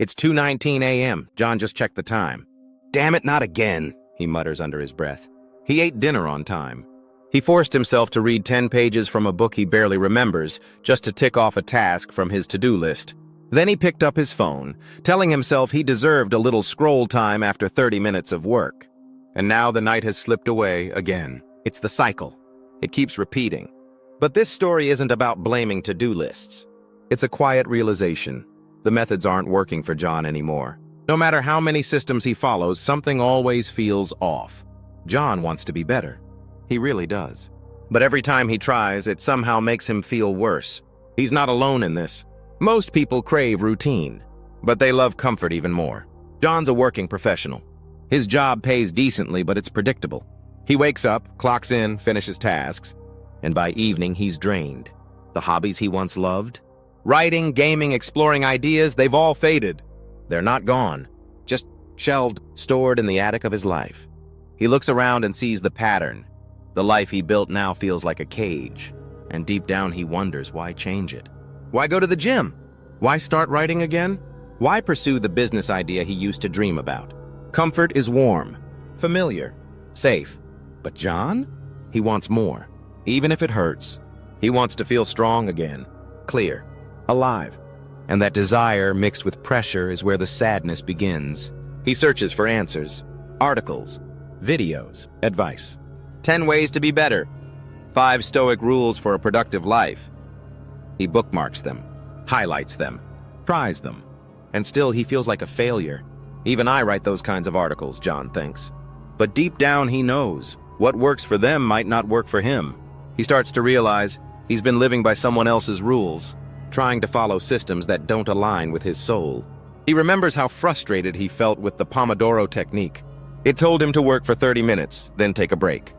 It's 2:19 a.m. John just checked the time. Damn it, not again, he mutters under his breath. He ate dinner on time. He forced himself to read 10 pages from a book he barely remembers, just to tick off a task from his to-do list. Then he picked up his phone, telling himself he deserved a little scroll time after 30 minutes of work. And now the night has slipped away again. It's the cycle. It keeps repeating. But this story isn't about blaming to-do lists. It's a quiet realization. The methods aren't working for John anymore. No matter how many systems he follows, something always feels off. John wants to be better. He really does. But every time he tries, it somehow makes him feel worse. He's not alone in this. Most people crave routine, but they love comfort even more. John's a working professional. His job pays decently, but it's predictable. He wakes up, clocks in, finishes tasks, and by evening he's drained. The hobbies he once loved, writing, gaming, exploring ideas, they've all faded. They're not gone, just shelved, stored in the attic of his life. He looks around and sees the pattern. The life he built now feels like a cage, and deep down he wonders why change it. Why go to the gym? Why start writing again? Why pursue the business idea he used to dream about? Comfort is warm, familiar, safe. But John? He wants more, even if it hurts. He wants to feel strong again, clear, alive. And that desire mixed with pressure is where the sadness begins. He searches for answers, articles, videos, advice. 10 ways to be better. 5 Stoic rules for a productive life. He bookmarks them, highlights them, tries them, and still he feels like a failure. Even I write those kinds of articles, John thinks. But deep down he knows what works for them might not work for him. He starts to realize he's been living by someone else's rules, trying to follow systems that don't align with his soul. He remembers how frustrated he felt with the Pomodoro technique. It told him to work for 30 minutes, then take a break.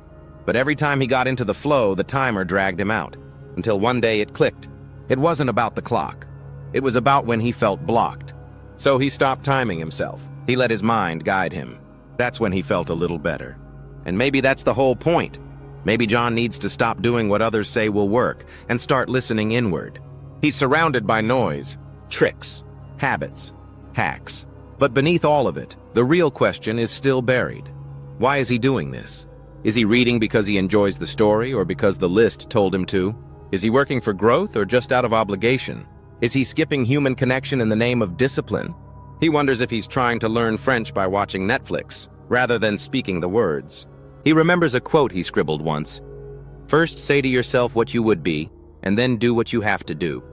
But every time he got into the flow, the timer dragged him out, until one day it clicked. It wasn't about the clock. It was about when he felt blocked. So he stopped timing himself. He let his mind guide him. That's when he felt a little better. And maybe that's the whole point. Maybe John needs to stop doing what others say will work and start listening inward. He's surrounded by noise, tricks, habits, hacks. But beneath all of it, the real question is still buried. Why is he doing this? Is he reading because he enjoys the story or because the list told him to? Is he working for growth or just out of obligation? Is he skipping human connection in the name of discipline? He wonders if he's trying to learn French by watching Netflix, rather than speaking the words. He remembers a quote he scribbled once. First say to yourself what you would be, and then do what you have to do.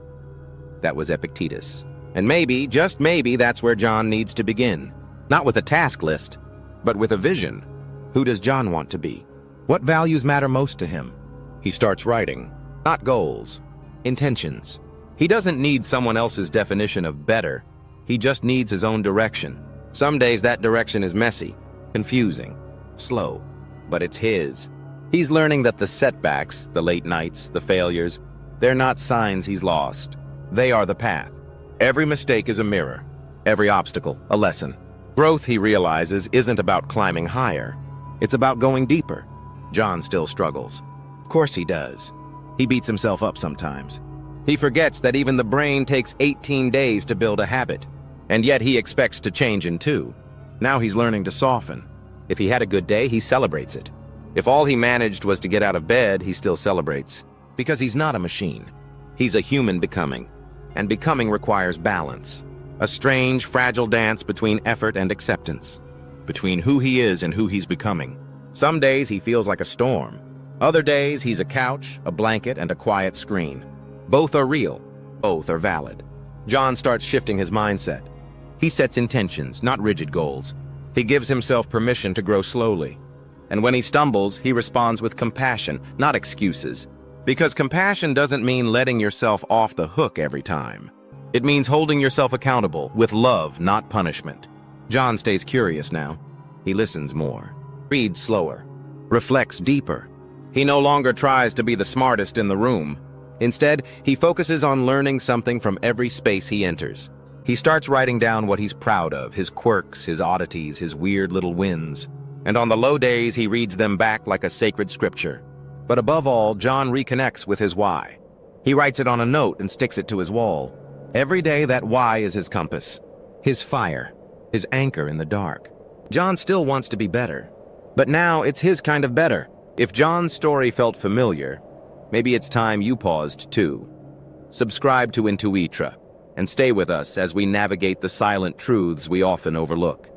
That was Epictetus. And maybe, just maybe, that's where John needs to begin. Not with a task list, but with a vision. Who does John want to be? What values matter most to him? He starts writing. Not goals, intentions. He doesn't need someone else's definition of better. He just needs his own direction. Some days that direction is messy, confusing, slow, but it's his. He's learning that the setbacks, the late nights, the failures, they're not signs he's lost. They are the path. Every mistake is a mirror. Every obstacle, a lesson. Growth, he realizes, isn't about climbing higher. It's about going deeper. John still struggles. Of course he does. He beats himself up sometimes. He forgets that even the brain takes 18 days to build a habit, and yet he expects to change in 2. Now he's learning to soften. If he had a good day, he celebrates it. If all he managed was to get out of bed, he still celebrates. Because he's not a machine. He's a human becoming. And becoming requires balance. A strange, fragile dance between effort and acceptance. Between who he is and who he's becoming. Some days he feels like a storm. Other days he's a couch, a blanket, and a quiet screen. Both are real. Both are valid. John starts shifting his mindset. He sets intentions, not rigid goals. He gives himself permission to grow slowly. And when he stumbles, he responds with compassion, not excuses. Because compassion doesn't mean letting yourself off the hook every time. It means holding yourself accountable with love, not punishment. John stays curious now. He listens more, reads slower, reflects deeper. He no longer tries to be the smartest in the room. Instead, he focuses on learning something from every space he enters. He starts writing down what he's proud of, his quirks, his oddities, his weird little wins. And on the low days, he reads them back like a sacred scripture. But above all, John reconnects with his why. He writes it on a note and sticks it to his wall. Every day, that why is his compass. His fire, his anchor in the dark. John still wants to be better, but now it's his kind of better. If John's story felt familiar, maybe it's time you paused too. Subscribe to Intuitra and stay with us as we navigate the silent truths we often overlook.